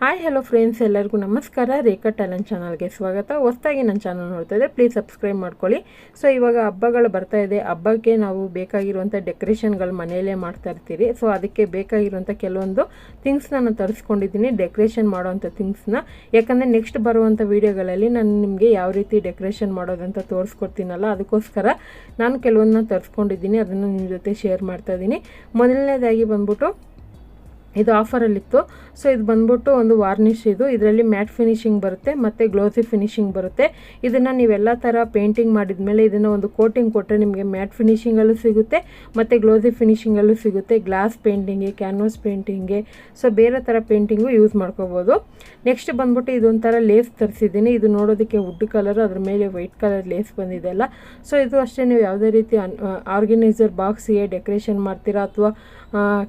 Hi hello friends, ಎಲ್ಲರಿಗೂ ನಮಸ್ಕಾರ. ರೇಖಾ talent ಚಾನಲ್ಗೆ ಸ್ವಾಗತ. ಹೊಸದಾಗಿ ನನ್ನ ಚಾನಲ್ ನೋಡ್ತಾ ಇದ್ದರೆ ಪ್ಲೀಸ್ ಸಬ್ಸ್ಕ್ರೈಬ್ ಮಾಡ್ಕೊಳ್ಳಿ. ಸೊ ಇವಾಗ ಹಬ್ಬಗಳು ಬರ್ತಾ ಇದೆ. ಹಬ್ಬಕ್ಕೆ ನಾವು ಬೇಕಾಗಿರುವಂಥ ಡೆಕೋರೇಷನ್ಗಳು ಮನೆಯಲ್ಲೇ ಮಾಡ್ತಾ ಇರ್ತೀರಿ. ಸೊ ಅದಕ್ಕೆ ಬೇಕಾಗಿರುವಂಥ ಕೆಲವೊಂದು ಥಿಂಗ್ಸ್ನ ನಾನು ತರಿಸ್ಕೊಂಡಿದ್ದೀನಿ, ಡೆಕೋರೇಷನ್ ಮಾಡೋವಂಥ ಥಿಂಗ್ಸ್ನ. ಯಾಕಂದರೆ ನೆಕ್ಸ್ಟ್ ಬರುವಂಥ ವೀಡಿಯೋಗಳಲ್ಲಿ ನಾನು ನಿಮಗೆ ಯಾವ ರೀತಿ ಡೆಕೋರೇಷನ್ ಮಾಡೋದಂತ ತೋರಿಸ್ಕೊಡ್ತೀನಲ್ಲ, ಅದಕ್ಕೋಸ್ಕರ ನಾನು ಕೆಲವೊಂದನ್ನ ತರಿಸ್ಕೊಂಡಿದ್ದೀನಿ, ಅದನ್ನು ನಿಮ್ಮ ಜೊತೆ ಶೇರ್ ಮಾಡ್ತಾ ಇದ್ದೀನಿ. ಮೊದಲನೇದಾಗಿ ಬಂದ್ಬಿಟ್ಟು ಇದು ಆಫರಲ್ಲಿತ್ತು. ಸೊ ಇದು ಬಂದ್ಬಿಟ್ಟು ಒಂದು ವಾರ್ನಿಷ್. ಇದರಲ್ಲಿ ಮ್ಯಾಟ್ ಫಿನಿಶಿಂಗ್ ಬರುತ್ತೆ ಮತ್ತು ಗ್ಲೋಸಿ ಫಿನಿಶಿಂಗ್ ಬರುತ್ತೆ. ಇದನ್ನು ನೀವೆಲ್ಲ ಥರ ಪೇಂಟಿಂಗ್ ಮಾಡಿದ್ಮೇಲೆ ಇದನ್ನು ಒಂದು ಕೋಟಿಂಗ್ ಕೊಟ್ಟರೆ ನಿಮಗೆ ಮ್ಯಾಟ್ ಫಿನಿಶಿಂಗಲ್ಲೂ ಸಿಗುತ್ತೆ ಮತ್ತು ಗ್ಲೋಸಿ ಫಿನಿಶಿಂಗಲ್ಲೂ ಸಿಗುತ್ತೆ. ಗ್ಲಾಸ್ ಪೇಂಟಿಂಗ್ಗೆ, ಕ್ಯಾನ್ವಾಸ್ ಪೇಂಟಿಂಗ್ಗೆ, ಸೊ ಬೇರೆ ಥರ ಪೇಂಟಿಂಗು ಯೂಸ್ ಮಾಡ್ಕೋಬೋದು. ನೆಕ್ಸ್ಟ್ ಬಂದ್ಬಿಟ್ಟು ಇದೊಂಥರ ಲೇಸ್ ತರಿಸಿದ್ದೀನಿ. ಇದು ನೋಡೋದಕ್ಕೆ ವುಡ್ ಕಲರು, ಅದ್ರ ಮೇಲೆ ವೈಟ್ ಕಲರ್ ಲೇಸ್ ಬಂದಿದೆ ಅಲ್ಲ. ಸೊ ಇದು ಅಷ್ಟೇ, ನೀವು ಯಾವುದೇ ರೀತಿ ಆರ್ಗನೈಸರ್ ಬಾಕ್ಸಿಗೆ ಡೆಕೋರೇಷನ್ ಮಾಡ್ತೀರಾ ಅಥವಾ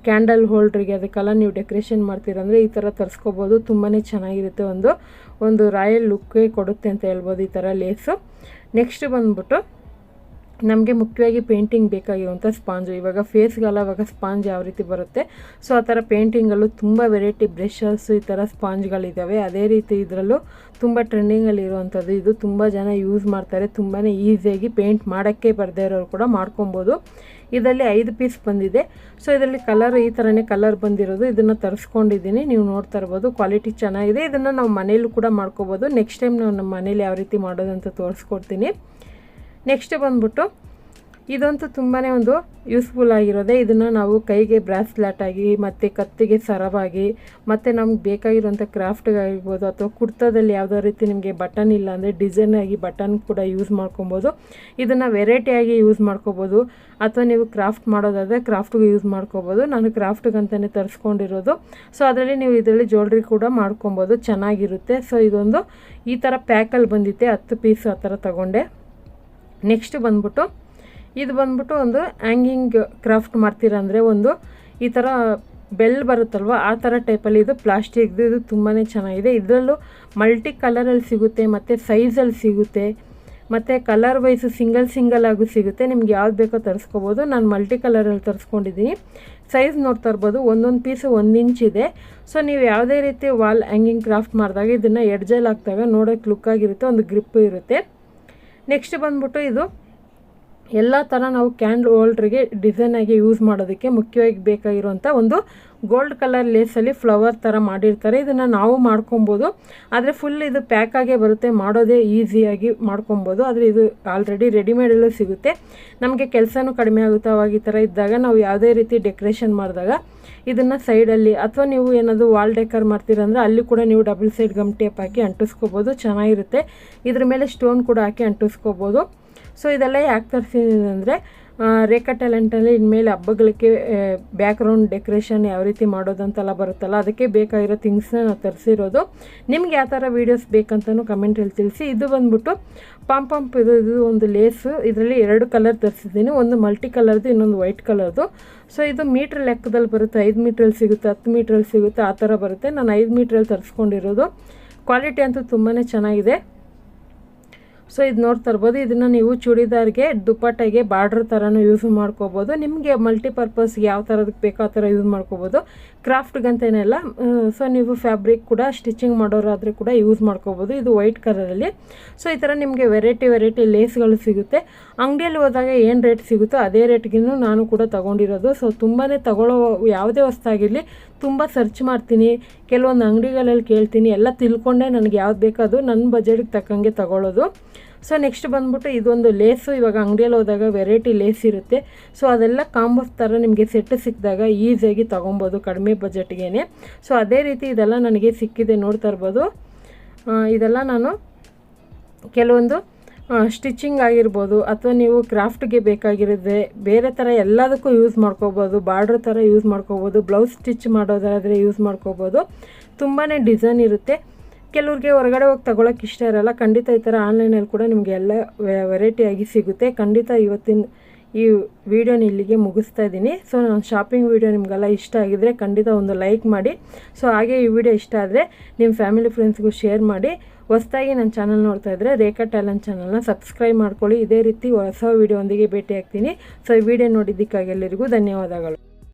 ಕ್ಯಾಂಡಲ್ ಹೋಲ್ಡ್ರಿಗೆ ಅದಕ್ಕೆಲ್ಲ ನೀವು ಡೆಕೋರೇಷನ್ ಮಾಡ್ತೀರಂದರೆ ಈ ಥರ ತರಿಸ್ಕೋಬೋದು. ತುಂಬಾ ಚೆನ್ನಾಗಿರುತ್ತೆ, ಒಂದು ರಾಯಲ್ ಲುಕ್ಕೇ ಕೊಡುತ್ತೆ ಅಂತ ಹೇಳ್ಬೋದು ಈ ಥರ ಲೇಸು. ನೆಕ್ಸ್ಟ್ ಬಂದ್ಬಿಟ್ಟು ನಮಗೆ ಮುಖ್ಯವಾಗಿ ಪೇಂಟಿಂಗ್ ಬೇಕಾಗಿರುವಂಥ ಸ್ಪಾಂಜು. ಇವಾಗ ಫೇಸ್ಗೆಲ್ಲ ಇವಾಗ ಸ್ಪಾಂಜ್ ಯಾವ ರೀತಿ ಬರುತ್ತೆ, ಸೊ ಆ ಥರ ಪೇಂಟಿಂಗಲ್ಲೂ ತುಂಬ ವೆರೈಟಿ ಬ್ರಷಸ್, ಈ ಥರ ಸ್ಪಾಂಜ್ಗಳಿದ್ದಾವೆ. ಅದೇ ರೀತಿ ಇದರಲ್ಲೂ ತುಂಬ ಟ್ರೆಂಡಿಂಗಲ್ಲಿ ಇರುವಂಥದ್ದು. ಇದು ತುಂಬ ಜನ ಯೂಸ್ ಮಾಡ್ತಾರೆ. ತುಂಬಾ ಈಸಿಯಾಗಿ ಪೇಂಟ್ ಮಾಡೋಕ್ಕೆ ಬರದೇ ಇರೋರು ಕೂಡ ಮಾಡ್ಕೊಬೋದು. ಇದರಲ್ಲಿ 5 ಪೀಸ್ ಬಂದಿದೆ. ಸೊ ಇದರಲ್ಲಿ ಕಲರ್ ಈ ಥರನೇ ಕಲರ್ ಬಂದಿರೋದು. ಇದನ್ನು ತರಿಸ್ಕೊಂಡಿದ್ದೀನಿ, ನೀವು ನೋಡ್ತಾ ಇರ್ಬೋದು. ಕ್ವಾಲಿಟಿ ಚೆನ್ನಾಗಿದೆ. ಇದನ್ನು ನಾವು ಮನೇಲೂ ಕೂಡ ಮಾಡ್ಕೋಬೋದು. ನೆಕ್ಸ್ಟ್ ಟೈಮ್ ನಾವು ನಮ್ಮ ಮನೇಲಿ ಯಾವ ರೀತಿ ಮಾಡೋದಂತ ತೋರಿಸ್ಕೊಡ್ತೀನಿ. ನೆಕ್ಸ್ಟ್ ಬಂದ್ಬಿಟ್ಟು ಇದಂತೂ ತುಂಬಾ ಒಂದು ಯೂಸ್ಫುಲ್ ಆಗಿರೋದೆ. ಇದನ್ನು ನಾವು ಕೈಗೆ ಬ್ರಾಸ್ಲೆಟ್ ಆಗಿ ಮತ್ತು ಕತ್ತಿಗೆ ಸರವಾಗಿ ಮತ್ತು ನಮ್ಗೆ ಬೇಕಾಗಿರುವಂಥ ಕ್ರಾಫ್ಟ್ಗಾಗಿರ್ಬೋದು ಅಥವಾ ಕುರ್ತಾದಲ್ಲಿ ಯಾವುದೋ ರೀತಿ ನಿಮಗೆ ಬಟನ್ ಇಲ್ಲ ಅಂದರೆ ಡಿಸೈನ್ ಆಗಿ ಬಟನ್ ಕೂಡ ಯೂಸ್ ಮಾಡ್ಕೊಬೋದು. ಇದನ್ನು ವೆರೈಟಿಯಾಗಿ ಯೂಸ್ ಮಾಡ್ಕೋಬೋದು. ಅಥವಾ ನೀವು ಕ್ರಾಫ್ಟ್ ಮಾಡೋದಾದರೆ ಕ್ರಾಫ್ಟ್ಗೆ ಯೂಸ್ ಮಾಡ್ಕೋಬೋದು. ನಾನು ಕ್ರಾಫ್ಟ್ಗಂತಲೇ ತರಿಸ್ಕೊಂಡಿರೋದು. ಸೊ ಅದರಲ್ಲಿ ನೀವು ಇದರಲ್ಲಿ ಜ್ಯುವೆಲ್ರಿ ಕೂಡ ಮಾಡ್ಕೊಬೋದು, ಚೆನ್ನಾಗಿರುತ್ತೆ. ಸೊ ಇದೊಂದು ಈ ಥರ ಪ್ಯಾಕಲ್ಲಿ ಬಂದಿತ್ತೆ, 10 ಪೀಸ್ ಆ ಥರ ತಗೊಂಡೆ. ನೆಕ್ಸ್ಟ್ ಬಂದ್ಬಿಟ್ಟು ಇದು ಬಂದ್ಬಿಟ್ಟು ಒಂದು ಹ್ಯಾಂಗಿಂಗ್ ಕ್ರಾಫ್ಟ್ ಮಾಡ್ತೀರ ಅಂದರೆ ಒಂದು ಈ ಥರ ಬೆಲ್ ಬರುತ್ತಲ್ವ, ಆ ಥರ ಟೈಪಲ್ಲಿ ಇದು ಪ್ಲಾಸ್ಟಿಕ್ದು. ಇದು ತುಂಬಾ ಚೆನ್ನಾಗಿದೆ. ಇದರಲ್ಲೂ ಮಲ್ಟಿ ಕಲರಲ್ಲಿ ಸಿಗುತ್ತೆ ಮತ್ತು ಸೈಜಲ್ಲಿ ಸಿಗುತ್ತೆ ಮತ್ತು ಕಲರ್ ವೈಸು ಸಿಂಗಲ್ ಆಗೂ ಸಿಗುತ್ತೆ. ನಿಮ್ಗೆ ಯಾವ್ದು ಬೇಕೋ ತರಿಸ್ಕೋಬೋದು. ನಾನು ಮಲ್ಟಿ ಕಲರಲ್ಲಿ ತರಿಸ್ಕೊಂಡಿದ್ದೀನಿ. ಸೈಜ್ ನೋಡ್ತಾ ಇರ್ಬೋದು, ಒಂದೊಂದು ಪೀಸು 1 ಇಂಚ್ ಇದೆ. ಸೊ ನೀವು ಯಾವುದೇ ರೀತಿ ವಾಲ್ ಹ್ಯಾಂಗಿಂಗ್ ಕ್ರಾಫ್ಟ್ ಮಾಡಿದಾಗ ಇದನ್ನು ಎಡ್ಜಲ್ಲಿ ಹಾಕಿದಾಗ ನೋಡೋಕ್ಕೆ ಲುಕ್ಕಾಗಿರುತ್ತೆ, ಒಂದು ಗ್ರಿಪ್ಪು ಇರುತ್ತೆ. ನೆಕ್ಸ್ಟ್ ಬಂದ್ಬಿಟ್ಟು ಇದು ಎಲ್ಲ ಥರ ನಾವು ಕ್ಯಾಂಡಲ್ ಹೋಲ್ಡ್ರಿಗೆ ಡಿಸೈನಾಗಿ ಯೂಸ್ ಮಾಡೋದಕ್ಕೆ ಮುಖ್ಯವಾಗಿ ಬೇಕಾಗಿರುವಂಥ ಒಂದು ಗೋಲ್ಡ್ ಕಲರ್ ಲೇಸಲ್ಲಿ ಫ್ಲವರ್ ಥರ ಮಾಡಿರ್ತಾರೆ. ಇದನ್ನು ನಾವು ಮಾಡ್ಕೊಬೋದು, ಆದರೆ ಫುಲ್ ಇದು ಪ್ಯಾಕಾಗೇ ಬರುತ್ತೆ, ಮಾಡೋದೇ ಈಸಿಯಾಗಿ ಮಾಡ್ಕೊಬೋದು. ಆದರೆ ಇದು ಆಲ್ರೆಡಿ ರೆಡಿಮೇಡಲ್ಲೂ ಸಿಗುತ್ತೆ. ನಮಗೆ ಕೆಲಸನೂ ಕಡಿಮೆ ಆಗುತ್ತೆ. ಅವಾಗ ಈ ಥರ ಇದ್ದಾಗ ನಾವು ಯಾವುದೇ ರೀತಿ ಡೆಕೋರೇಷನ್ ಮಾಡಿದಾಗ ಇದನ್ನು ಸೈಡಲ್ಲಿ ಅಥವಾ ನೀವು ಏನಾದರೂ ವಾಲ್ ಡೆಕೋರ್ ಮಾಡ್ತೀರಂದ್ರೆ ಅಲ್ಲಿ ಕೂಡ ನೀವು ಡಬಲ್ ಸೈಡ್ ಗಮ್ ಟೇಪ್ ಹಾಕಿ ಅಂಟಿಸ್ಕೋಬೋದು, ಚೆನ್ನಾಗಿರುತ್ತೆ. ಇದ್ರ ಮೇಲೆ ಸ್ಟೋನ್ ಕೂಡ ಹಾಕಿ ಅಂಟಿಸ್ಕೋಬೋದು. ಸೊ ಇದೆಲ್ಲ ಯಾಕೆ ತರಿಸಿದ್ದೀನಿ ಅಂದರೆ ರೇಖಾ ಟ್ಯಾಲೆಂಟಲ್ಲಿ ಇನ್ಮೇಲೆ ಹಬ್ಬಗಳಿಗೆ ಬ್ಯಾಕ್ಗ್ರೌಂಡ್ ಡೆಕೋರೇಷನ್ ಯಾವ ರೀತಿ ಮಾಡೋದಂತೆಲ್ಲ ಬರುತ್ತಲ್ಲ, ಅದಕ್ಕೆ ಬೇಕಾಗಿರೋ ಥಿಂಗ್ಸ್ನ ನಾವು ತರಿಸಿರೋದು. ನಿಮ್ಗೆ ಯಾವ ಥರ ವೀಡಿಯೋಸ್ ಬೇಕಂತಲೂ ಕಮೆಂಟಲ್ಲಿ ತಿಳಿಸಿ. ಇದು ಬಂದ್ಬಿಟ್ಟು ಪಾಂಪ್ ಇದು ಒಂದು ಲೇಸು. ಇದರಲ್ಲಿ 2 ಕಲರ್ ತರಿಸಿದ್ದೀನಿ, ಒಂದು ಮಲ್ಟಿ ಕಲರ್ದು, ಇನ್ನೊಂದು ವೈಟ್ ಕಲರ್ದು. ಸೊ ಇದು ಮೀಟ್ರ್ ಲೆಕ್ಕದಲ್ಲಿ ಬರುತ್ತೆ. 5 ಮೀಟ್ರಲ್ಲಿ ಸಿಗುತ್ತೆ, 10 ಮೀಟ್ರಲ್ಲಿ ಸಿಗುತ್ತೆ, ಆ ಥರ ಬರುತ್ತೆ. ನಾನು 5 ಮೀಟ್ರಲ್ಲಿ ತರಿಸ್ಕೊಂಡಿರೋದು. ಕ್ವಾಲಿಟಿ ಅಂತೂ ತುಂಬಾ ಚೆನ್ನಾಗಿದೆ. ಸೊ ಇದು ನೋಡ್ತಾ ಇರ್ಬೋದು. ಇದನ್ನು ನೀವು ಚೂಡಿದಾರ್ಗೆ, ದುಪ್ಪಟ್ಟೆಗೆ ಬಾರ್ಡ್ರ್ ಥರನೂ ಯೂಸ್ ಮಾಡ್ಕೋಬೋದು. ನಿಮಗೆ ಮಲ್ಟಿಪರ್ಪಸ್ಗೆ ಯಾವ ಥರದಕ್ಕೆ ಬೇಕೋ ಆ ಥರ ಯೂಸ್ ಮಾಡ್ಕೋಬೋದು. ಕ್ರಾಫ್ಟ್ಗಂತೇನೆಲ್ಲ. ಸೊ ನೀವು ಫ್ಯಾಬ್ರಿಕ್ ಕೂಡ ಸ್ಟಿಚಿಂಗ್ ಮಾಡೋರಾದರೆ ಕೂಡ ಯೂಸ್ ಮಾಡ್ಕೋಬೋದು. ಇದು ವೈಟ್ ಕಲರಲ್ಲಿ. ಸೊ ಈ ಥರ ನಿಮಗೆ ವೆರೈಟಿ ಲೇಸ್ಗಳು ಸಿಗುತ್ತೆ. ಅಂಗಡಿಯಲ್ಲಿ ಹೋದಾಗ ಏನು ರೇಟ್ ಸಿಗುತ್ತೋ ಅದೇ ರೇಟ್ಗಿನ್ನೂ ನಾನು ಕೂಡ ತೊಗೊಂಡಿರೋದು. ಸೊ ತುಂಬಾ ತಗೊಳ್ಳೋ ಯಾವುದೇ ವಸ್ತಾಗಿರಲಿ ತುಂಬ ಸರ್ಚ್ ಮಾಡ್ತೀನಿ, ಕೆಲವೊಂದು ಅಂಗಡಿಗಳಲ್ಲಿ ಕೇಳ್ತೀನಿ, ಎಲ್ಲ ತಿಳ್ಕೊಂಡೆ ನನಗೆ ಯಾವ್ದು ಬೇಕೋ ಅದು ನನ್ನ ಬಜೆಟ್ಗೆ ತಕ್ಕಂಗೆ ತಗೊಳ್ಳೋದು. ಸೊ ನೆಕ್ಸ್ಟ್ ಬಂದ್ಬಿಟ್ಟು ಇದೊಂದು ಲೇಸು. ಇವಾಗ ಅಂಗಡಿಯಲ್ಲಿ ಹೋದಾಗ ವೆರೈಟಿ ಲೇಸ್ ಇರುತ್ತೆ. ಸೊ ಅದೆಲ್ಲ ಕಾಂಬೋಸ್ ಥರ ನಿಮಗೆ ಸೆಟ್ ಸಿಕ್ಕಿದಾಗ ಈಸಿಯಾಗಿ ತೊಗೊಬೋದು ಕಡಿಮೆ ಬಜೆಟ್ಗೇ. ಸೊ ಅದೇ ರೀತಿ ಇದೆಲ್ಲ ನನಗೆ ಸಿಕ್ಕಿದೆ, ನೋಡ್ತಾ ಇರ್ಬೋದು. ಇದೆಲ್ಲ ನಾನು ಕೆಲವೊಂದು ಸ್ಟಿಚಿಂಗ್ ಆಗಿರ್ಬೋದು ಅಥವಾ ನೀವು ಕ್ರಾಫ್ಟ್ಗೆ ಬೇಕಾಗಿರುತ್ತೆ ಬೇರೆ ಥರ ಎಲ್ಲದಕ್ಕೂ ಯೂಸ್ ಮಾಡ್ಕೋಬೋದು. ಬಾರ್ಡ್ರ್ ಥರ ಯೂಸ್ ಮಾಡ್ಕೋಬೋದು, ಬ್ಲೌಸ್ ಸ್ಟಿಚ್ ಮಾಡೋದಾದರೆ ಯೂಸ್ ಮಾಡ್ಕೋಬೋದು. ತುಂಬಾ ಡಿಸೈನ್ ಇರುತ್ತೆ. ಕೆಲವ್ರಿಗೆ ಹೊರಗಡೆ ಹೋಗಿ ತೊಗೊಳಕ್ಕೆ ಇಷ್ಟ ಇರೋಲ್ಲ. ಖಂಡಿತ ಈ ಥರ ಆನ್ಲೈನಲ್ಲಿ ಕೂಡ ನಿಮಗೆ ಎಲ್ಲ ವೆರೈಟಿಯಾಗಿ ಸಿಗುತ್ತೆ. ಖಂಡಿತ ಇವತ್ತಿನ ಈ ವಿಡಿಯೋನ ಇಲ್ಲಿಗೆ ಮುಗಿಸ್ತಾ ಇದ್ದೀನಿ. ಸೊ ನಾನು ಶಾಪಿಂಗ್ ವಿಡಿಯೋ ನಿಮಗೆಲ್ಲ ಇಷ್ಟ ಆಗಿದರೆ ಖಂಡಿತ ಒಂದು ಲೈಕ್ ಮಾಡಿ. ಸೊ ಹಾಗೆ ಈ ವಿಡಿಯೋ ಇಷ್ಟ ಆದರೆ ನಿಮ್ಮ ಫ್ಯಾಮಿಲಿ ಫ್ರೆಂಡ್ಸ್ಗೂ ಶೇರ್ ಮಾಡಿ. ಹೊಸದಾಗಿ ನನ್ನ ಚಾನಲ್ ನೋಡ್ತಾ ಇದ್ದರೆ ರೇಖಾ ಟ್ಯಾಲೆಂಟ್ ಚಾನಲ್ನ ಸಬ್ಸ್ಕ್ರೈಬ್ ಮಾಡ್ಕೊಳ್ಳಿ. ಇದೇ ರೀತಿ ಹೊಸ ವಿಡಿಯೋ ಒಂದಿಗೆ ಭೇಟಿ ಆಗ್ತೀನಿ. ಸೊ ಈ ವಿಡಿಯೋ ನೋಡಿದ್ದಕ್ಕಾಗಿ ಎಲ್ಲರಿಗೂ ಧನ್ಯವಾದಗಳು.